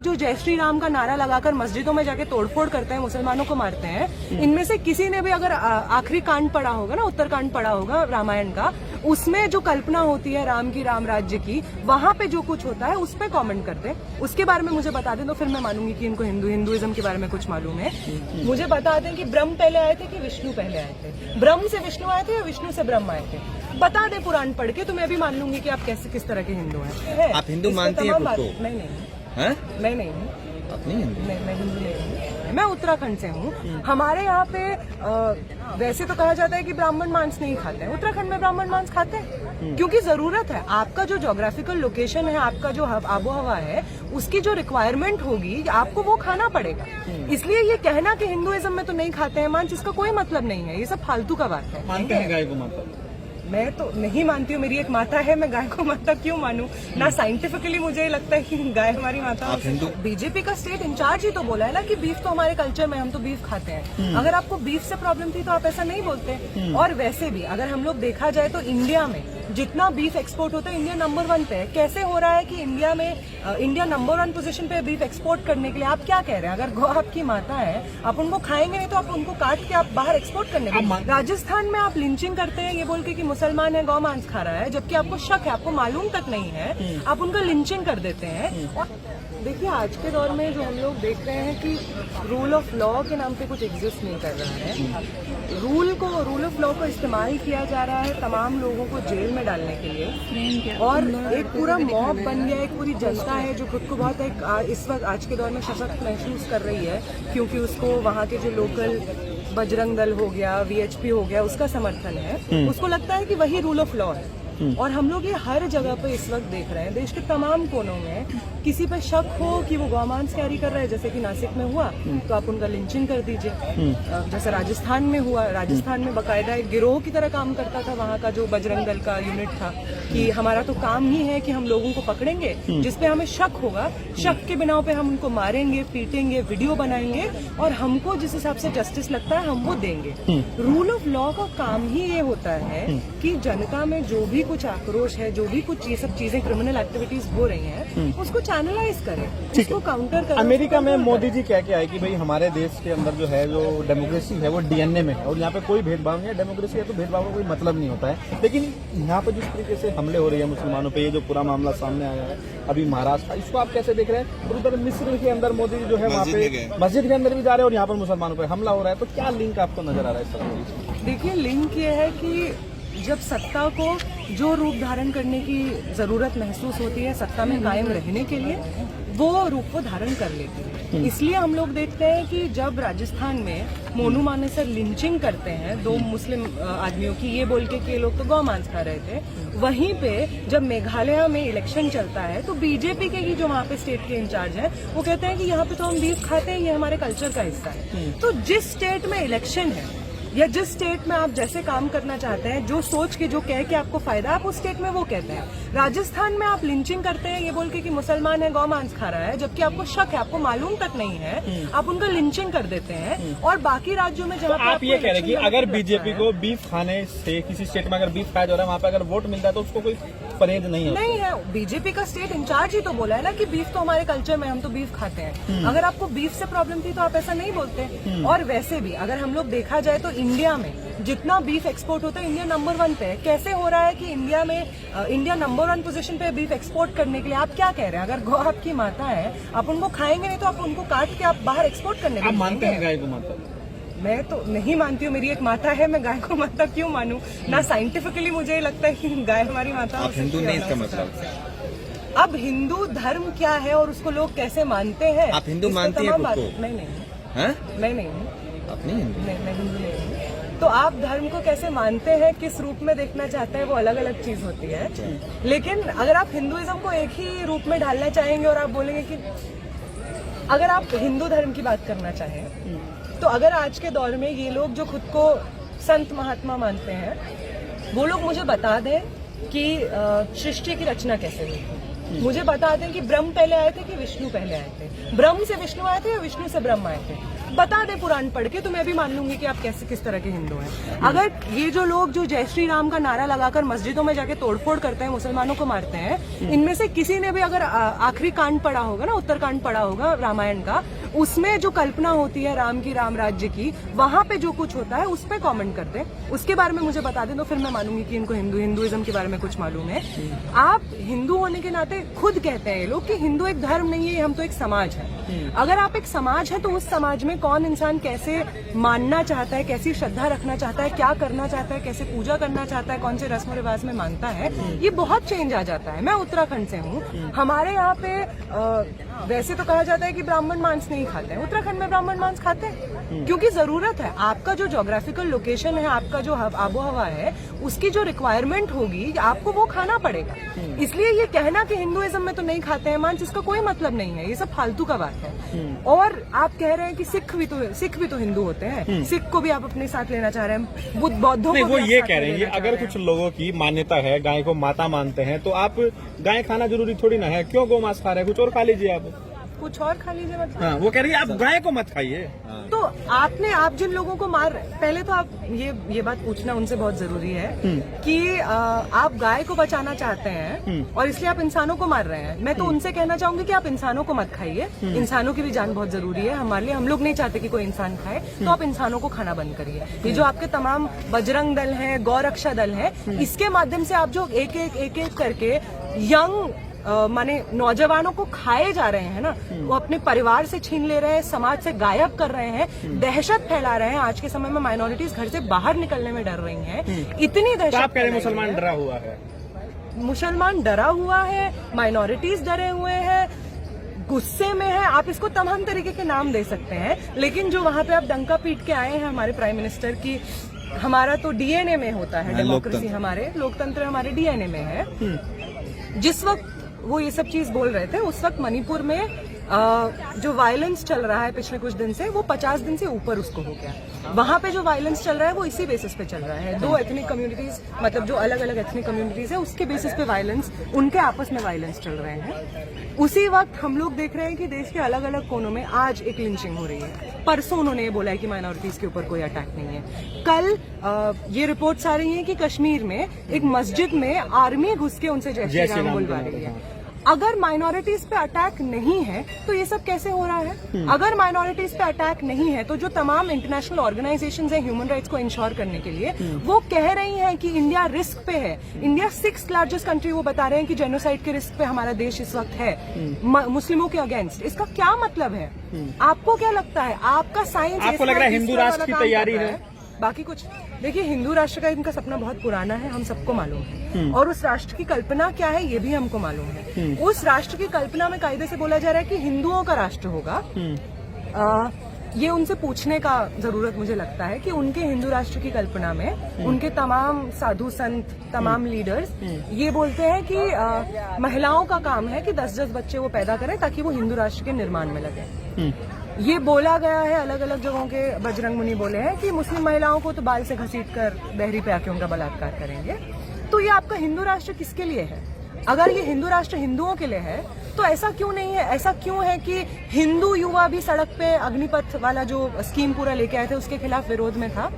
जो जय श्री राम का नारा लगाकर मस्जिदों में जाके तोड़फोड़ करते हैं, मुसलमानों को मारते हैं, इनमें से किसी ने भी अगर आखिरी कांड पढ़ा होगा ना, उत्तरकांड पढ़ा होगा रामायण का, उसमें जो कल्पना होती है राम की, राम राज्य की, वहां पे जो कुछ होता है उस पे कमेंट करते हैं। उसके बारे में मुझे बता दें तो फिर मैं मानूंगी कि इनको हिंदुइज्म के बारे में कुछ मालूम है। मुझे बता दें कि ब्रह्म पहले आए थे कि विष्णु पहले आए थे, ब्रह्म से विष्णु आए थे या विष्णु से ब्रह्म आए थे, बता दे पुराण पढ़ के, तो मैं भी मान लूंगी कि आप कैसे किस तरह के हिंदू हैं। आप हिंदू मानती हैं खुद को? नहीं मैं नहीं हूँ। मैं हिंदू नहीं हूँ, मैं उत्तराखंड से हूँ। हमारे यहाँ पे वैसे तो कहा जाता है कि ब्राह्मण मांस नहीं खाते हैं, उत्तराखंड में ब्राह्मण मांस खाते हैं क्योंकि जरूरत है। आपका जो ज्योग्राफिकल लोकेशन है, आपका जो आबो हवा है, उसकी जो रिक्वायरमेंट होगी आपको वो खाना पड़ेगा। इसलिए ये कहना कि हिंदुइज्म में तो नहीं खाते हैं मांस, इसका कोई मतलब नहीं है, ये सब फालतू का बात है। मानते हैं गाय को माता? मैं तो नहीं मानती हूँ, मेरी एक माता है, मैं गाय को माता क्यों मानूं? ना साइंटिफिकली मुझे लगता है कि गाय हमारी माता है। बीजेपी का स्टेट इंचार्ज ही तो बोला है ना कि बीफ तो हमारे कल्चर में, हम तो बीफ खाते हैं। अगर आपको बीफ से प्रॉब्लम थी तो आप ऐसा नहीं बोलते। और वैसे भी अगर हम लोग देखा जाए तो इंडिया में जितना बीफ एक्सपोर्ट होता है, इंडिया नंबर 1 पे है। कैसे हो रहा है कि इंडिया नंबर 1 पोजीशन पे बीफ एक्सपोर्ट करने के लिए? आप क्या कह रहे हैं? अगर गौ आपकी माता है, आप उनको खाएंगे नहीं तो आप उनको काट के आप बाहर एक्सपोर्ट करने के लिए। राजस्थान में आप लिंचिंग करते हैं ये बोल के कि मुसलमान है, गौ मांस खा रहा है, जबकि आपको शक है, आपको मालूम तक नहीं है, आप उनका लिंचिंग कर देते हैं। और देखिए आज के दौर में जो हम लोग देख रहे हैं कि रूल ऑफ लॉ के नाम पे कुछ एग्जिस्ट नहीं कर रहा है। रूल ऑफ लॉ को इस्तेमाल किया जा रहा है तमाम लोगों को जेल में डालने के लिए, और एक पूरा मॉब बन गया, एक पूरी जनता है जो खुद को बहुत इस वक्त आज के दौर में सशक्त महसूस कर रही है, क्योंकि उसको वहाँ के जो लोकल बजरंग दल हो गया, वीएचपी हो गया, उसका समर्थन है। उसको लगता है कि वही रूल ऑफ लॉ है। और हम लोग ये हर जगह पे इस वक्त देख रहे हैं, देश के तमाम कोनों में किसी पे शक हो कि वो गौमांस कैरी कर रहा है, जैसे कि नासिक में हुआ, तो आप उनका लिंचिंग कर दीजिए। जैसे राजस्थान में हुआ, राजस्थान में बाकायदा एक गिरोह की तरह काम करता था वहाँ का जो बजरंग दल का यूनिट था, कि हमारा तो काम ही है कि हम लोगों को पकड़ेंगे जिसपे हमें शक होगा, शक के बिना पे हम उनको मारेंगे, पीटेंगे, वीडियो बनाएंगे, और हमको जिस हिसाब से जस्टिस लगता है हम वो देंगे। रूल ऑफ लॉ का काम ही ये होता है कि जनता में जो भी कुछ आक्रोश है, जो भी कुछ ये सब चीजें क्रिमिनल एक्टिविटीज हो रही हैं, उसको चैनलाइज करें, उसको काउंटर करें। अमेरिका में मोदी जी क्या क्या है कि भाई हमारे देश के अंदर जो है, जो डेमोक्रेसी है वो डीएनए में है, और यहाँ पे कोई भेदभाव नहीं है। डेमोक्रेसी है तो भेदभाव का कोई मतलब नहीं होता है। लेकिन यहाँ पे जिस तरीके से हमले हो रहे हैं मुसलमानों पे, ये जो पूरा मामला सामने आया है अभी महाराष्ट्र, इसको आप कैसे देख रहे हैं? और उधर मिस्र के अंदर मोदी जी जो है वहाँ पे मस्जिद के अंदर भी जा रहे हैं और यहाँ पर मुसलमानों पर हमला हो रहा है, तो क्या लिंक आपको नजर आ रहा है सर? देखिए, लिंक ये है कि जब सत्ता को जो रूप धारण करने की जरूरत महसूस होती है सत्ता में कायम रहने के लिए, वो रूप को धारण कर लेती है। इसलिए हम लोग देखते हैं कि जब राजस्थान में मोनू मानेसर लिंचिंग करते हैं 2 मुस्लिम आदमियों की, ये बोल के कि ये लोग तो गौ मांस खा रहे थे, वहीं पे जब मेघालय में इलेक्शन चलता है तो बीजेपी के ही जो वहाँ पे स्टेट के इंचार्ज हैं वो कहते हैं कि यहाँ पे तो हम बीफ खाते हैं, ये हमारे कल्चर का हिस्सा है। तो जिस स्टेट में इलेक्शन है या जिस स्टेट में आप जैसे काम करना चाहते हैं, जो सोच के जो कह के आपको फायदा, आप उस स्टेट में वो कहते हैं। राजस्थान में आप लिंचिंग करते हैं ये बोल के कि मुसलमान है, गौ मांस खा रहा है, जबकि आपको शक है, आपको मालूम तक नहीं है, आप उनका लिंचिंग कर देते हैं। और बाकी राज्यों में जहाँ आप ये कह रहे हैं कि अगर बीजेपी को बीफ खाने से किसी स्टेट में अगर बीफ खाया जा रहा है, वहाँ पे अगर वोट मिलता है तो उसको कोई परहेज नहीं है? नहीं है, बीजेपी का स्टेट इंचार्ज ही तो बोला है ना कि बीफ तो हमारे कल्चर में, हम तो बीफ खाते हैं। अगर आपको बीफ से प्रॉब्लम थी तो आप ऐसा नहीं बोलते। और वैसे भी अगर हम लोग देखा जाए तो इंडिया में जितना बीफ एक्सपोर्ट होता है, इंडिया नंबर 1 पे है। कैसे हो रहा है कि इंडिया नंबर 1 पोजीशन पे बीफ एक्सपोर्ट करने के लिए? आप क्या कह रहे हैं? अगर गौ आपकी माता है, आप उनको खाएंगे नहीं तो आप उनको काट के आप बाहर एक्सपोर्ट करने के लिए। आप मानते हैं गाय को माता? मैं तो नहीं मानती हूँ, मेरी एक माता है, मैं गाय को माता क्यों मानूं? ना साइंटिफिकली मुझे लगता है कि गाय हमारी माता है। आप हिंदू नहीं इसका मतलब? अब हिंदू धर्म क्या है और उसको लोग कैसे मानते हैं? आप हिंदू मानती हैं खुद को? मैं नहीं हूँ। आप नहीं हिंदू? मैं हिंदू नहीं हूँ। तो आप धर्म को कैसे मानते हैं, किस रूप में देखना चाहते हैं, वो अलग अलग चीज होती है। लेकिन अगर आप हिंदुइज्म को एक ही रूप में ढालना चाहेंगे और आप बोलेंगे कि अगर आप हिंदू धर्म की बात करना चाहें, तो अगर आज के दौर में ये लोग जो खुद को संत महात्मा मानते हैं, वो लोग मुझे बता दें कि सृष्टि की रचना कैसे हुई। मुझे बता दें कि ब्रह्म पहले आए थे कि विष्णु पहले आए थे, ब्रह्म से विष्णु आए थे या विष्णु से ब्रह्म आए थे, बता दे पुराण पढ़ के, तो मैं भी मान लूंगी कि आप कैसे किस तरह के हिंदू हैं। अगर ये जो लोग जो जय श्री राम का नारा लगाकर मस्जिदों में जाके तोड़फोड़ करते हैं, मुसलमानों को मारते हैं, इनमें से किसी ने भी अगर आखिरी कांड पढ़ा होगा ना, उत्तरकांड पढ़ा होगा रामायण का, उसमें जो कल्पना होती है राम की, राम राज्य की, वहां पे जो कुछ होता है उस पे कमेंट कर दे, उसके बारे में मुझे बता दें, तो फिर मैं मानूंगी कि इनको हिंदुइज्म के बारे में कुछ मालूम है। आप हिंदू होने के नाते खुद कहते हैं ये लोग कि हिंदू एक धर्म नहीं है, हम तो एक समाज है। अगर आप एक समाज है तो उस समाज में कौन इंसान कैसे मानना चाहता है, कैसी श्रद्धा रखना चाहता है, क्या करना चाहता है, कैसे पूजा करना चाहता है, कौन से रस्म रिवाज में मानता है, ये बहुत चेंज आ जाता है। मैं उत्तराखंड से हूँ, हमारे यहाँ पे वैसे तो कहा जाता है कि ब्राह्मण मांस नहीं खाते हैं, उत्तराखंड में ब्राह्मण मांस खाते हैं क्योंकि जरूरत है। आपका जो ज्योग्राफिकल लोकेशन है, आपका जो आबो हवा है, उसकी जो रिक्वायरमेंट होगी आपको वो खाना पड़ेगा। इसलिए ये कहना कि हिंदुइज्म में तो नहीं खाते हैं मांस, इसका कोई मतलब नहीं है, ये सब फालतू का बात है। और आप कह रहे हैं कि सिख भी तो हिंदू होते हैं, सिख को भी आप अपने साथ लेना चाह रहे हैं, बुद्ध बौद्धों नहीं, को वो भी आप ये साथ कह रहे में हैं लेना अगर चाह रहे कुछ लोगों की मान्यता है, गाय को माता मानते हैं, तो आप गाय खाना जरूरी थोड़ी ना है, क्यों गौ मांस खा रहे हैं, कुछ और खा लीजिए आप। हैं। कुछ और खा लीजिए मतलब। हाँ, वो कह रही है आप गाय को मत खाइए। तो आप जिन लोगों को मार, पहले तो आप ये बात पूछना उनसे बहुत जरूरी है कि आप गाय को बचाना चाहते हैं और इसलिए आप इंसानों को मार रहे हैं। मैं तो उनसे कहना चाहूंगी कि आप इंसानों को मत खाइए, इंसानों की भी जान बहुत जरूरी है हमारे लिए, हम लोग नहीं चाहते कि कोई इंसान खाए, तो आप इंसानों को खाना बंद करिए। ये जो आपके तमाम बजरंग दल है, गौरक्षा दल है, इसके माध्यम से आप जो एक एक करके यंग माने नौजवानों को खाए जा रहे हैं ना, वो अपने परिवार से छीन ले रहे हैं, समाज से गायब कर रहे हैं, दहशत फैला रहे हैं। आज के समय में माइनॉरिटीज घर से बाहर निकलने में डर रही हैं, इतनी दहशत। तो आप कह रहे हैं मुसलमान डरा हुआ है? मुसलमान डरा हुआ है, माइनॉरिटीज डरे हुए हैं, गुस्से में है, आप इसको तमाम तरीके के नाम दे सकते हैं। लेकिन जो वहां पे आप डंका पीट के आए हैं हमारे प्राइम मिनिस्टर की, हमारा तो डीएनए में होता है डेमोक्रेसी, हमारे लोकतंत्र हमारे डीएनए में है। जिस वक्त वो ये सब चीज बोल रहे थे, उस वक्त मणिपुर में जो वायलेंस चल रहा है पिछले कुछ दिन से, वो 50 दिन से ऊपर उसको हो गया। वहां पे जो वायलेंस चल रहा है वो इसी बेसिस पे चल रहा है। दो एथनिक कम्युनिटीज, मतलब जो अलग अलग एथनिक कम्युनिटीज है, उसके बेसिस पे वायलेंस, उनके आपस में वायलेंस चल रहे हैं। उसी वक्त हम लोग देख रहे हैं कि देश के अलग अलग कोनों में आज एक लिंचिंग हो रही है। परसों उन्होंने ये बोला है कि माइनॉरिटीज के ऊपर कोई अटैक नहीं है। कल ये रिपोर्ट्स आ रही हैं कि कश्मीर में एक मस्जिद में आर्मी घुस के उनसे जय श्री राम बुलवा रही है। अगर माइनॉरिटीज पे अटैक नहीं है तो ये सब कैसे हो रहा है? अगर माइनॉरिटीज पे अटैक नहीं है तो जो तमाम इंटरनेशनल ऑर्गेनाइजेशंस हैं ह्यूमन राइट्स को इंश्योर करने के लिए, वो कह रही हैं कि इंडिया रिस्क पे है। इंडिया 6th लार्जेस्ट कंट्री, वो बता रहे हैं कि जेनोसाइड के रिस्क पे हमारा देश इस वक्त है मुस्लिमों के अगेंस्ट। इसका क्या मतलब है? आपको क्या लगता है? आपका साइंस, आपको लग रहा है हिंदू राष्ट्र की तैयारी है? बाकी कुछ देखिए, हिंदू राष्ट्र का इनका सपना बहुत पुराना है, हम सबको मालूम है। और उस राष्ट्र की कल्पना क्या है ये भी हमको मालूम है। उस राष्ट्र की कल्पना में कायदे से बोला जा रहा है कि हिंदुओं का राष्ट्र होगा। ये उनसे पूछने का जरूरत मुझे लगता है कि उनके हिंदू राष्ट्र की कल्पना में उनके तमाम साधु संत, तमाम लीडर्स ये बोलते हैं कि महिलाओं का काम है कि 10-10 बच्चे वो पैदा करें ताकि वो हिंदू राष्ट्र के निर्माण में लगे। ये बोला गया है, अलग अलग जगहों के बजरंग मुनि बोले हैं कि मुस्लिम महिलाओं को तो बाल से घसीट कर बहरी पे आके उनका बलात्कार करेंगे। तो ये आपका हिंदू राष्ट्र किसके लिए है? अगर ये हिंदू राष्ट्र हिंदुओं के लिए है तो ऐसा क्यों नहीं है? ऐसा क्यों है कि हिंदू युवा भी सड़क पे अग्निपथ वाला जो स्कीम पूरा लेके आए थे उसके खिलाफ विरोध में था?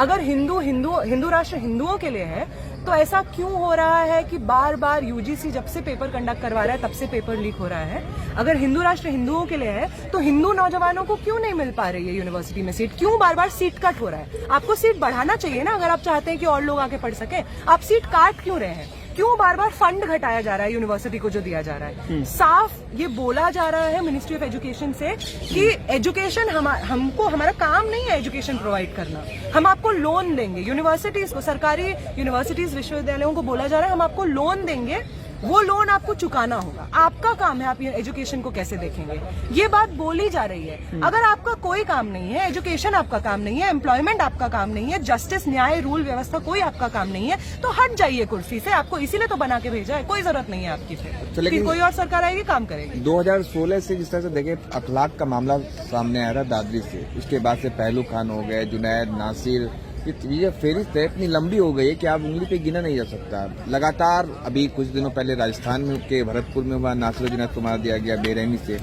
अगर हिंदू राष्ट्र हिंदुओं के लिए है तो ऐसा क्यों हो रहा है कि बार बार यूजीसी जब से पेपर कंडक्ट करवा रहा है तब से पेपर लीक हो रहा है? अगर हिंदू राष्ट्र हिंदुओं के लिए है तो हिंदू नौजवानों को क्यों नहीं मिल पा रही है यूनिवर्सिटी में सीट? क्यों बार बार सीट कट हो रहा है? आपको सीट बढ़ाना चाहिए ना, अगर आप चाहते हैं कि और लोग आके पढ़ सके। आप सीट काट क्यों रहे हैं? क्यों बार बार फंड घटाया जा रहा है यूनिवर्सिटी को जो दिया जा रहा है? साफ ये बोला जा रहा है मिनिस्ट्री ऑफ एजुकेशन से कि एजुकेशन हमको, हमारा काम नहीं है एजुकेशन प्रोवाइड करना, हम आपको लोन देंगे। यूनिवर्सिटीज को, सरकारी यूनिवर्सिटीज, विश्वविद्यालयों को बोला जा रहा है हम आपको लोन देंगे, वो लोन आपको चुकाना होगा, आपका काम है, आप ये एजुकेशन को कैसे देखेंगे? ये बात बोली जा रही है। अगर आपका कोई काम नहीं है, एजुकेशन आपका काम नहीं है, एम्प्लॉयमेंट आपका काम नहीं है, जस्टिस, न्याय, रूल व्यवस्था कोई आपका काम नहीं है, तो हट जाइए कुर्सी से। आपको इसीलिए तो बना के भेजा है, कोई जरूरत नहीं है आपकी फिर कि कोई और सरकार आएगी काम करेगी। 2016 से जिस तरह से देखे अखलाक का मामला सामने आया था दादरी से, उसके बाद से पहलू खान हो गए, जुनैद, नासिर, कि ये फेरिस्त है इतनी लंबी हो गई है कि आप उंगली पे गिना नहीं जा सकता। लगातार अभी कुछ दिनों पहले राजस्थान में के भरतपुर में हुआ, नासिरुद्दीन को मार दिया गया बेरहमी से,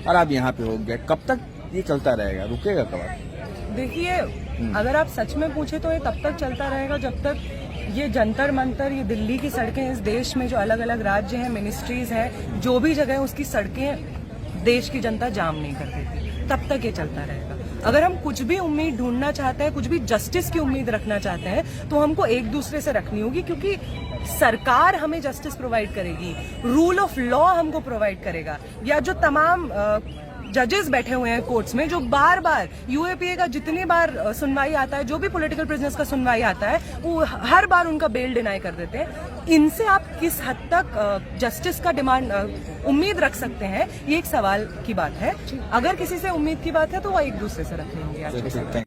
और अब यहाँ पे हो गया। कब तक ये चलता रहेगा, रुकेगा कब? देखिए, अगर आप सच में पूछे तो ये तब तक चलता रहेगा जब तक ये जंतर मंतर, ये दिल्ली की सड़कें, इस देश में जो अलग अलग राज्य हैं, मिनिस्ट्रीज हैं, जो भी जगह है उसकी सड़कें देश की जनता जाम नहीं कर देती, तब तक ये चलता रहेगा। अगर हम कुछ भी उम्मीद ढूंढना चाहते हैं, कुछ भी जस्टिस की उम्मीद रखना चाहते हैं, तो हमको एक दूसरे से रखनी होगी, क्योंकि सरकार हमें जस्टिस प्रोवाइड करेगी, रूल ऑफ लॉ हमको प्रोवाइड करेगा, या जो तमाम जजेस बैठे हुए हैं कोर्ट्स में, जो बार बार यूएपीए का जितनी बार सुनवाई आता है, जो भी पॉलिटिकल प्रिजनर्स का सुनवाई आता है, वो हर बार उनका बेल डिनाई कर देते हैं। इनसे आप किस हद तक जस्टिस का डिमांड उम्मीद रख सकते हैं, ये एक सवाल की बात है। अगर किसी से उम्मीद की बात है तो वो एक दूसरे से रखनी होगी।